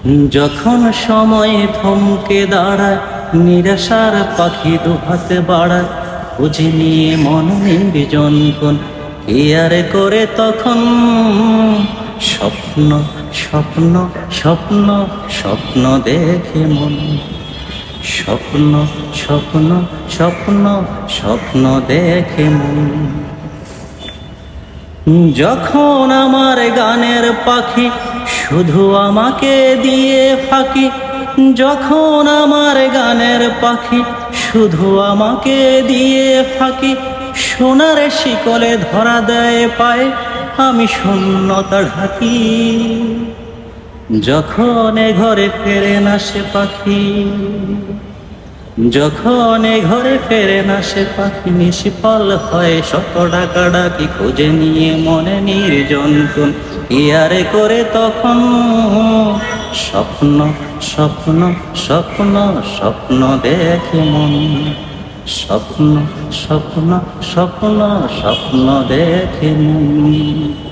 যখন সময় থমকে দাঁড়ায়, নিরাশার পাখি দুহাতে বাড়ায়, খুঁজে নিয়ে মন নির্জন কোন কে আর করে তখন। স্বপ্ন স্বপ্ন স্বপ্ন স্বপ্ন দেখে মন, স্বপ্ন স্বপ্ন স্বপ্ন স্বপ্ন দেখে মন। যখন আমার গানের পাখি শুধু আমাকে দিয়ে ফাঁকি, যখন আমার গানের পাখি শুধু আমাকে দিয়ে ফাঁকি, সোনার শিকলে ধরা দেয় পায়ে, আমি শূন্যতা ঢাকি। যখন এ ঘরে ফেরে না সে পাখি, যখন এ ঘরে ফেরে না সে পাখি, নিষ্ফল হয় শত ডাকা ডাকি, খুঁজে নিয়ে মনে নির্জন কোন কি আরে করে তখন। স্বপ্ন স্বপ্ন স্বপ্ন স্বপ্ন দেখে মন, স্বপ্ন স্বপ্ন স্বপ্ন স্বপ্ন দেখে মন।